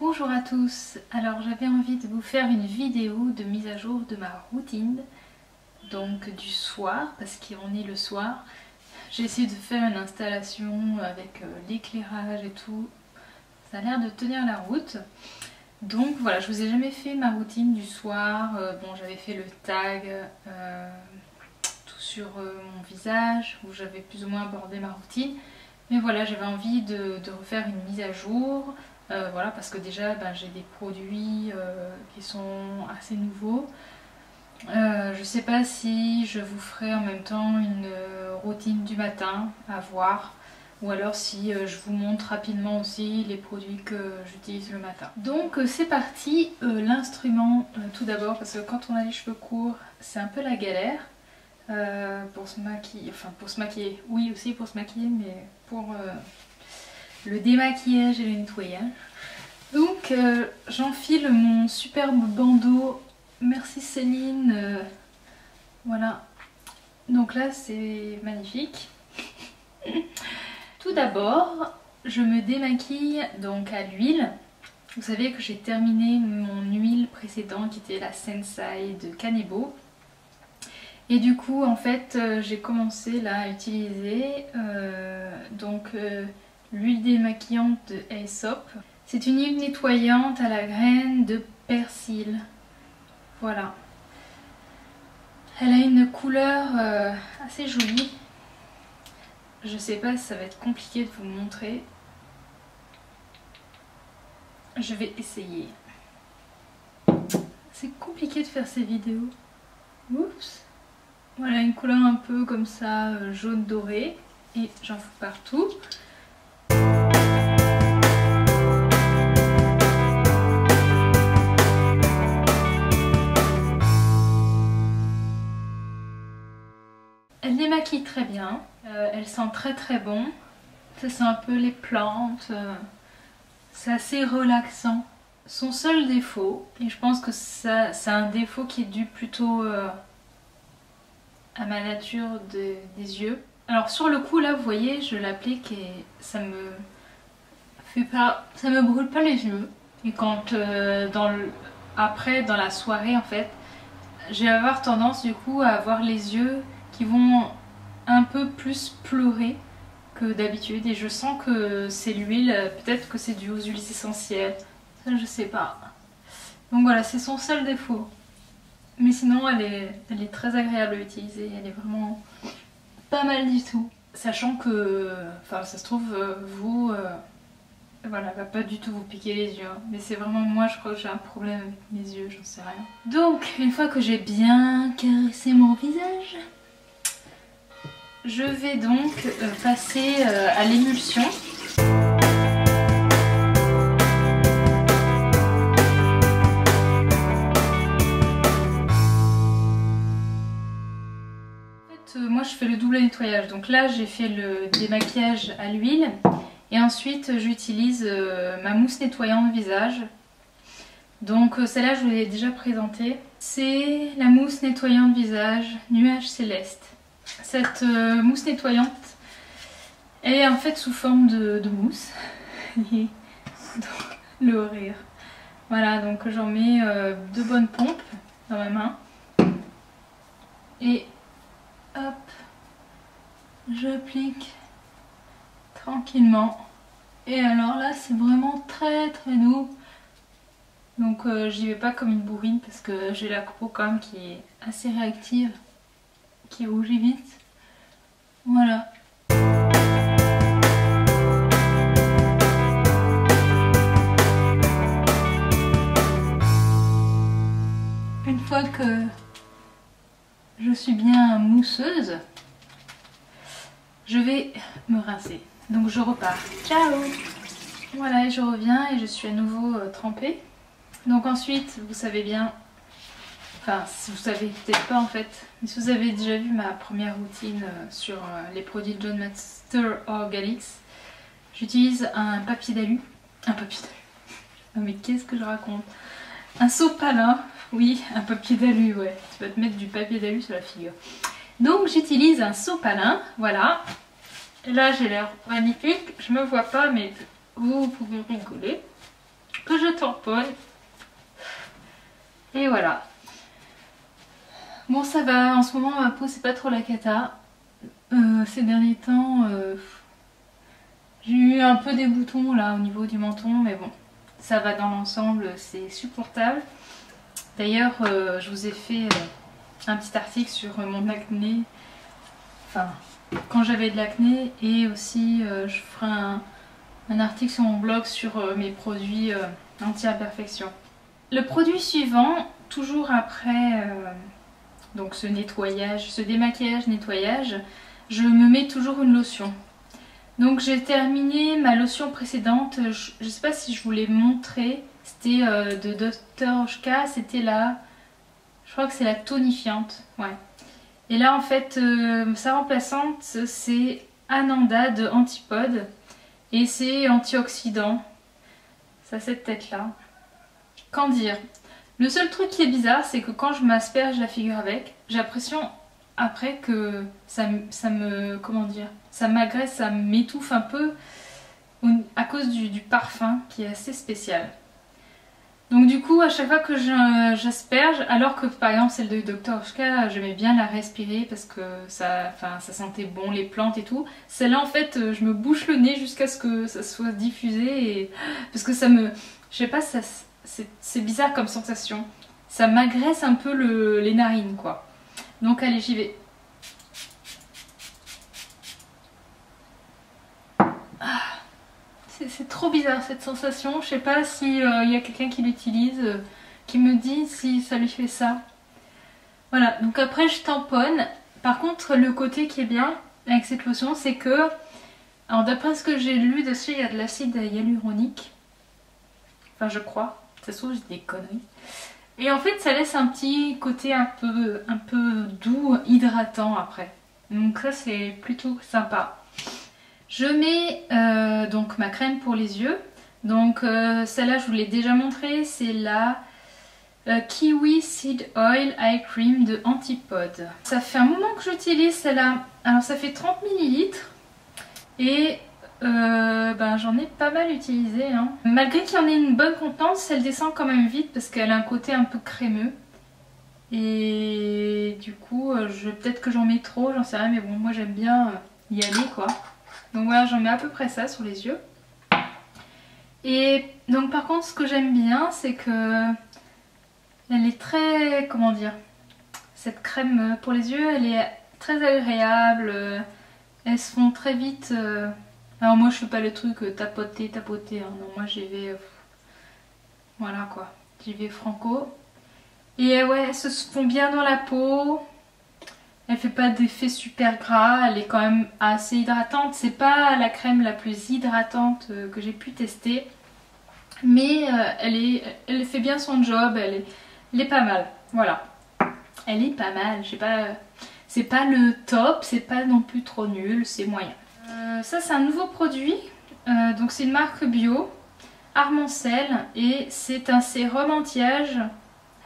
Bonjour à tous, alors j'avais envie de vous faire une vidéo de mise à jour de ma routine, donc du soir, parce qu'on est le soir. J'ai essayé de faire une installation avec l'éclairage et tout, ça a l'air de tenir la route. Donc voilà, je vous ai jamais fait ma routine du soir, bon j'avais fait le tag tout sur mon visage, où j'avais plus ou moins abordé ma routine. Mais voilà, j'avais envie de refaire une mise à jour. Voilà, parce que déjà j'ai des produits qui sont assez nouveaux. Je sais pas si je vous ferai en même temps une routine du matin à voir, ou alors si je vous montre rapidement aussi les produits que j'utilise le matin. Donc c'est parti, l'instrument tout d'abord, parce que quand on a les cheveux courts c'est un peu la galère pour se maquiller, enfin pour se maquiller, oui aussi pour se maquiller, mais pour le démaquillage et le nettoyage. Donc j'enfile mon superbe bandeau, merci Céline, voilà, donc là c'est magnifique. Tout d'abord je me démaquille donc à l'huile. Vous savez que j'ai terminé mon huile précédente qui était la Sensai de Kanebo. Et du coup en fait j'ai commencé là à utiliser l'huile démaquillante de Aesop. C'est une huile nettoyante à la graine de persil. Voilà. Elle a une couleur assez jolie. Je sais pas si ça va être compliqué de vous montrer. Je vais essayer. C'est compliqué de faire ces vidéos. Oups. Voilà, une couleur un peu comme ça, jaune doré. Et j'en fous partout. Elle démaquille très bien. Elle sent très très bon. Ça sent un peu les plantes. C'est assez relaxant. Son seul défaut, et je pense que c'est un défaut qui est dû plutôt à ma nature des yeux. Alors sur le coup là vous voyez je l'applique et ça me brûle pas les yeux. Et quand après dans la soirée en fait, je vais avoir tendance du coup à avoir les yeux qui vont un peu plus pleurer que d'habitude. Et je sens que c'est l'huile, peut-être que c'est dû aux huiles essentielles. Ça je sais pas. Donc voilà, c'est son seul défaut. Mais sinon elle est très agréable à utiliser, elle est vraiment pas mal du tout. Sachant que, enfin ça se trouve, voilà, elle va pas du tout vous piquer les yeux. Hein. Mais c'est vraiment moi, je crois que j'ai un problème avec mes yeux, j'en sais rien. Donc une fois que j'ai bien caressé mon visage, je vais donc passer à l'émulsion. Moi je fais le double nettoyage, donc là j'ai fait le démaquillage à l'huile et ensuite j'utilise ma mousse nettoyante visage. Donc celle-là je vous l'ai déjà présentée. C'est la mousse nettoyante visage Nuage Céleste. Cette mousse nettoyante est en fait sous forme de mousse. Le rire. Voilà, donc j'en mets 2 bonnes pompes dans ma main. Et hop, j'applique tranquillement. Et alors là c'est vraiment très très doux. Donc j'y vais pas comme une bourrine parce que j'ai la peau quand même qui est assez réactive, qui rougit vite. Voilà. Une fois que je suis bien mousseuse, je vais me rincer. Donc je repars. Ciao! Voilà, et je reviens et je suis à nouveau trempée. Donc ensuite, vous savez bien, enfin si vous savez peut-être pas en fait, mais si vous avez déjà vu ma première routine sur les produits de John Master Organics, j'utilise un papier d'alu. Un papier d'alu. Oh mais qu'est-ce que je raconte? Un sopalin. Oui, un papier d'alu, ouais. Tu vas te mettre du papier d'alu sur la figure. Donc j'utilise un sopalin, voilà. Et là j'ai l'air magnifique, je me vois pas mais vous pouvez rigoler. que je tamponne. Et voilà. Bon, ça va, en ce moment ma peau c'est pas trop la cata. Ces derniers temps, j'ai eu un peu des boutons là au niveau du menton, mais bon, ça va dans l'ensemble, c'est supportable. D'ailleurs, je vous ai fait un petit article sur mon acné, enfin quand j'avais de l'acné, et aussi je ferai un article sur mon blog sur mes produits anti-imperfection. Le produit suivant, toujours après donc ce nettoyage, ce démaquillage nettoyage, je me mets toujours une lotion. Donc j'ai terminé ma lotion précédente, je ne sais pas si je vous l'ai montré, c'était de Dr. Oshka, c'était la, je crois que c'est la tonifiante, ouais. Et là en fait sa remplaçante c'est Ananda de Antipode et c'est antioxydant, ça a cette tête là. Qu'en dire? Le seul truc qui est bizarre c'est que quand je m'asperge la figure avec, j'ai l'impression après que ça me comment dire, ça m'agresse, ça m'étouffe un peu à cause du parfum qui est assez spécial. Donc du coup à chaque fois que j'asperge, alors que par exemple celle de Dr. Oshka j'aimais bien la respirer parce que ça sentait bon les plantes et tout, celle-là en fait je me bouche le nez jusqu'à ce que ça soit diffusé et... parce que ça me... je sais pas, c'est bizarre comme sensation, ça m'agresse un peu les narines quoi. Donc allez, j'y vais. Ah, c'est trop bizarre cette sensation. Je sais pas si y a quelqu'un qui l'utilise, qui me dit si ça lui fait ça. Voilà, donc après je tamponne. Par contre, le côté qui est bien avec cette lotion, c'est que, alors d'après ce que j'ai lu dessus, il y a de l'acide hyaluronique. Enfin, je crois. Ça se trouve, j'ai des conneries. Et en fait ça laisse un petit côté un peu doux, hydratant après. Donc ça c'est plutôt sympa. Je mets donc ma crème pour les yeux. Donc celle-là je vous l'ai déjà montré, c'est la Kiwi Seed Oil Eye Cream de Antipode. Ça fait un moment que j'utilise celle-là. Alors ça fait 30 ml et ben, j'en ai pas mal utilisé hein. Malgré qu'il y en ait une bonne contenance, elle descend quand même vite parce qu'elle a un côté un peu crémeux. Et du coup, peut-être que j'en mets trop, j'en sais rien, mais bon, moi j'aime bien y aller quoi. Donc voilà, j'en mets à peu près ça sur les yeux. Et donc par contre, ce que j'aime bien, c'est que elle est très, comment dire, cette crème pour les yeux, elle est très agréable. Elles se font très vite. Alors moi je fais pas le truc tapoter, hein. Non, moi j'y vais, voilà quoi, j'y vais franco. Et ouais, elles se font bien dans la peau, elle fait pas d'effet super gras, elle est quand même assez hydratante. C'est pas la crème la plus hydratante que j'ai pu tester, mais elle fait bien son job, elle est pas mal, voilà. Elle est pas mal, je sais pas, c'est pas le top, c'est pas non plus trop nul, c'est moyen. Ça c'est un nouveau produit, donc c'est une marque bio, Armancel, et c'est un sérum anti-âge.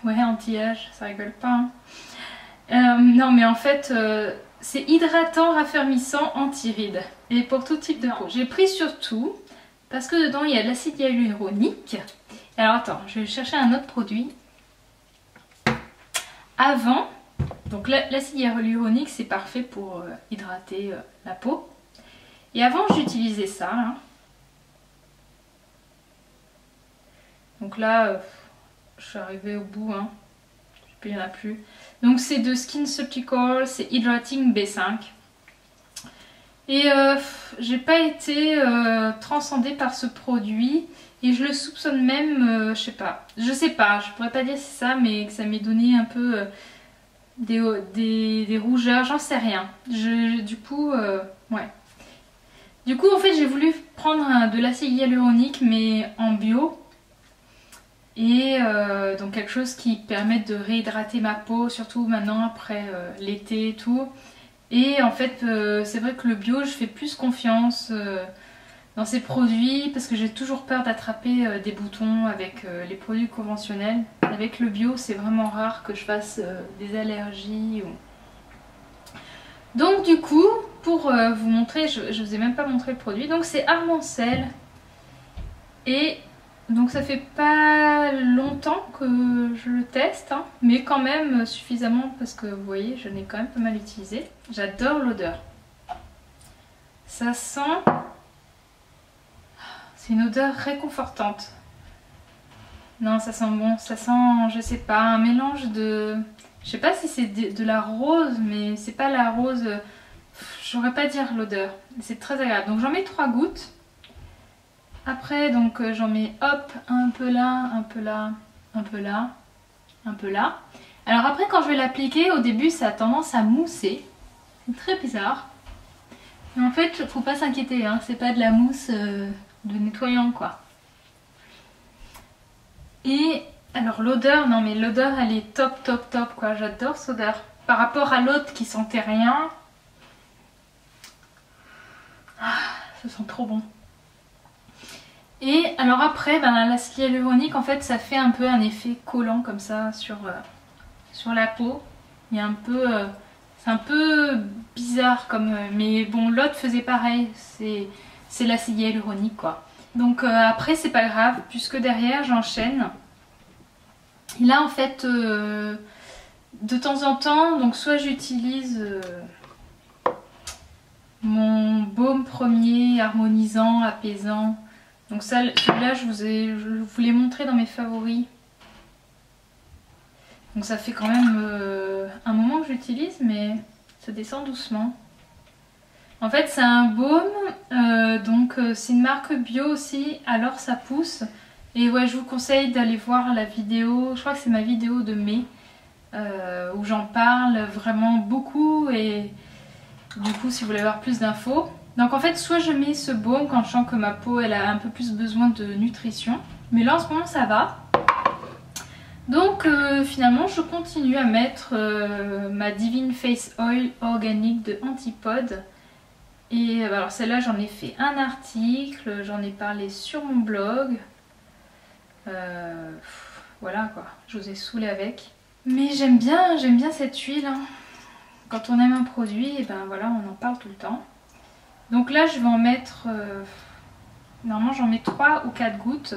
Ouais, anti-âge, ça rigole pas hein. Non mais en fait c'est hydratant, raffermissant, anti-rides et pour tout type de peau. J'ai pris surtout parce que dedans il y a de l'acide hyaluronique. Alors attends, je vais chercher un autre produit. Avant, donc l'acide hyaluronique c'est parfait pour hydrater la peau. Et avant j'utilisais ça hein. Donc là je suis arrivée au bout hein. Il n'y en a plus. Donc c'est de SkinCeuticals, c'est Hydrating B5. Et j'ai pas été transcendée par ce produit. Et je le soupçonne même, je sais pas, je pourrais pas dire si c'est ça, mais que ça m'ait donné un peu des rougeurs, j'en sais rien. Du coup, ouais. Du coup en fait j'ai voulu prendre de l'acide hyaluronique mais en bio. Et donc quelque chose qui permet de réhydrater ma peau, surtout maintenant après l'été et tout. Et en fait c'est vrai que le bio je fais plus confiance dans ces produits parce que j'ai toujours peur d'attraper des boutons avec les produits conventionnels. Avec le bio c'est vraiment rare que je fasse des allergies. Donc du coup pour vous montrer, je vous ai même pas montré le produit, donc c'est Armancel et Donc ça fait pas longtemps que je le teste, hein, mais quand même suffisamment parce que vous voyez, je l'ai quand même pas mal utilisé. J'adore l'odeur. Ça sent... C'est une odeur réconfortante. Non, ça sent bon. Ça sent, je sais pas, un mélange de... Je sais pas si c'est de la rose, mais c'est pas la rose... Je saurais pas dire l'odeur. C'est très agréable. Donc j'en mets 3 gouttes. Après, donc j'en mets hop, un peu là, un peu là, un peu là, un peu là. Alors après, quand je vais l'appliquer, au début, ça a tendance à mousser. C'est très bizarre. Mais en fait, faut pas s'inquiéter, hein, c'est pas de la mousse de nettoyant, quoi. Et alors l'odeur, non mais l'odeur, elle est top, top, top, quoi. J'adore cette odeur. Par rapport à l'autre qui sentait rien. Ah, ça sent trop bon. Et alors après, ben, l'acide hyaluronique, en fait, ça fait un peu un effet collant comme ça sur la peau. Il y a un peu... c'est un peu bizarre comme... mais bon, l'autre faisait pareil. C'est l'acide hyaluronique, quoi. Donc après, c'est pas grave, puisque derrière, j'enchaîne. Et là, en fait, de temps en temps, donc soit j'utilise... mon baume premier harmonisant, apaisant. Donc ça, celui-là, je vous l'ai montré dans mes favoris. Donc ça fait quand même un moment que j'utilise, mais ça descend doucement. En fait, c'est un baume, donc c'est une marque bio aussi, alors ça pousse. Et ouais, je vous conseille d'aller voir la vidéo, je crois que c'est ma vidéo de mai, où j'en parle vraiment beaucoup. Et du coup, si vous voulez avoir plus d'infos. Donc en fait, soit je mets ce baume quand je sens que ma peau elle a un peu plus besoin de nutrition. Mais là en ce moment ça va. Donc finalement je continue à mettre ma Divine Face Oil organique de Antipode. Et alors celle-là j'en ai fait un article, j'en ai parlé sur mon blog. Voilà quoi, je vous ai saoulé avec. Mais j'aime bien cette huile, hein. Quand on aime un produit, et ben voilà, on en parle tout le temps. Donc là, je vais en mettre... normalement, j'en mets 3 ou 4 gouttes.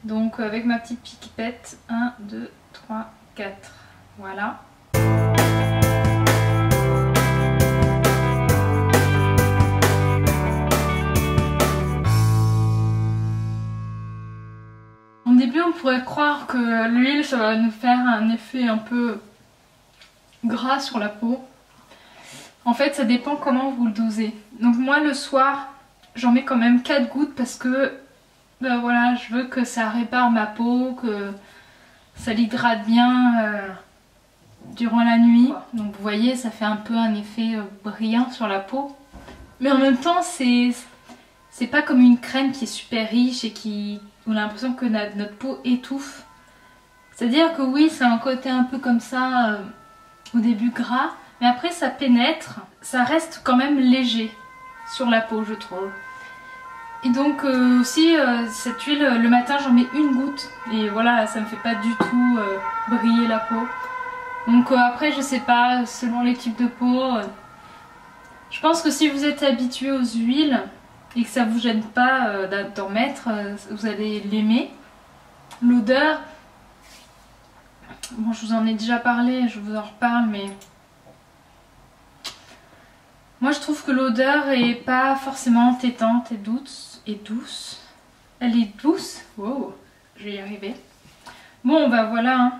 Donc avec ma petite pipette, 1, 2, 3, 4. Voilà. Au début, on pourrait croire que l'huile, ça va nous faire un effet un peu gras sur la peau. En fait, ça dépend comment vous le dosez. Donc moi, le soir, j'en mets quand même 4 gouttes parce que ben voilà, je veux que ça répare ma peau, que ça l'hydrate bien durant la nuit. Donc vous voyez, ça fait un peu un effet brillant sur la peau. Mais en même temps, c'est pas comme une crème qui est super riche et qui... on a l'impression que notre peau étouffe. C'est-à-dire que oui, c'est un côté un peu comme ça, au début gras. Mais après ça pénètre, ça reste quand même léger sur la peau, je trouve. Et donc aussi cette huile, le matin j'en mets une goutte. Et voilà, ça me fait pas du tout briller la peau. Donc après je sais pas, selon les types de peau. Je pense que si vous êtes habitué aux huiles et que ça vous gêne pas d'en mettre, vous allez l'aimer. L'odeur, bon je vous en ai déjà parlé, je vous en reparle, mais... moi je trouve que l'odeur est pas forcément tétante et douce. Elle est douce. Wow, je vais y arriver. Bon bah voilà, hein.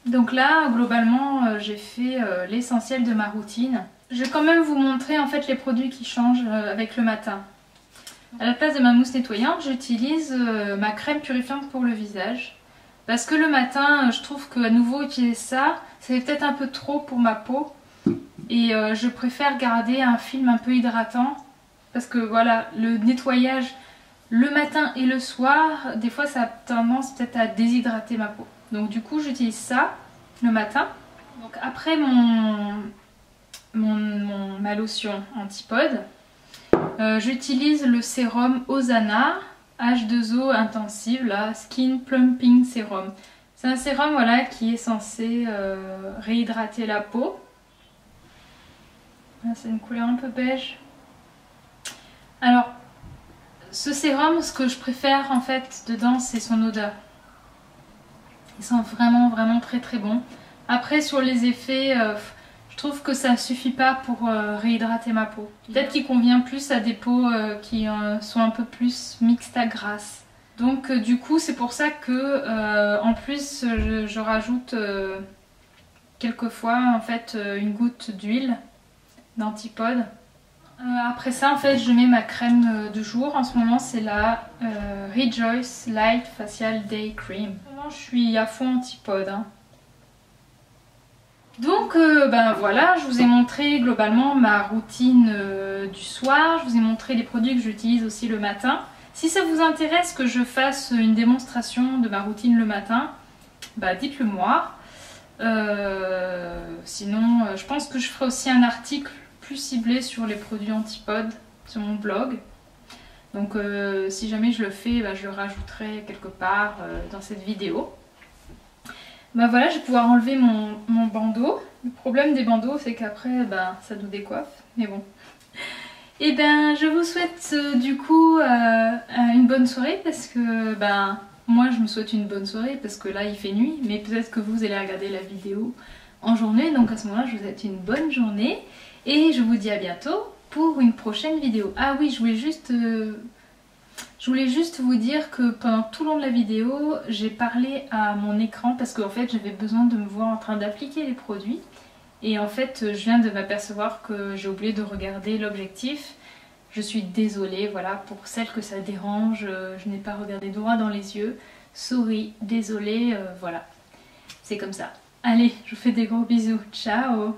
Donc là globalement j'ai fait l'essentiel de ma routine. Je vais quand même vous montrer en fait les produits qui changent avec le matin. À la place de ma mousse nettoyante, j'utilise ma crème purifiante pour le visage. Parce que le matin, je trouve qu'à nouveau utiliser ça, c'est peut-être un peu trop pour ma peau. Et je préfère garder un film un peu hydratant. Parce que voilà, le nettoyage le matin et le soir, des fois ça a tendance peut-être à déshydrater ma peau. Donc du coup j'utilise ça le matin. Donc après ma lotion Antipode, j'utilise le sérum Osana H2O intensive, là, Skin Plumping Serum. C'est un sérum voilà, qui est censé réhydrater la peau. C'est une couleur un peu beige. Alors, ce sérum, ce que je préfère en fait dedans, c'est son odeur. Il sent vraiment vraiment très très bon. Après sur les effets, je trouve que ça suffit pas pour réhydrater ma peau. Peut-être qu'il convient plus à des peaux qui sont un peu plus mixtes à grasse. Donc du coup c'est pour ça que en plus je rajoute quelquefois en fait une goutte d'huile d'Antipode. Après ça en fait je mets ma crème de jour. En ce moment c'est la Rejoice Light Facial Day Cream. Je suis à fond Antipode. Hein. Donc ben voilà, je vous ai montré globalement ma routine du soir. Je vous ai montré les produits que j'utilise aussi le matin. Si ça vous intéresse que je fasse une démonstration de ma routine le matin, bah dites-le moi. Sinon, je pense que je ferai aussi un article plus ciblé sur les produits Antipode sur mon blog. Donc si jamais je le fais, bah, je le rajouterai quelque part dans cette vidéo. Bah voilà, je vais pouvoir enlever mon bandeau. Le problème des bandeaux, c'est qu'après, bah, ça nous décoiffe. Mais bon. Et ben, je vous souhaite du coup une bonne soirée parce que ben, moi je me souhaite une bonne soirée parce que là il fait nuit, mais peut-être que vous allez regarder la vidéo en journée, donc à ce moment-là je vous souhaite une bonne journée et je vous dis à bientôt pour une prochaine vidéo. Ah oui, je voulais juste vous dire que pendant tout le long de la vidéo, j'ai parlé à mon écran parce qu'en fait j'avais besoin de me voir en train d'appliquer les produits. Et en fait, je viens de m'apercevoir que j'ai oublié de regarder l'objectif. Je suis désolée, voilà, pour celles que ça dérange, je n'ai pas regardé droit dans les yeux. Sorry, désolée, voilà. C'est comme ça. Allez, je vous fais des gros bisous. Ciao!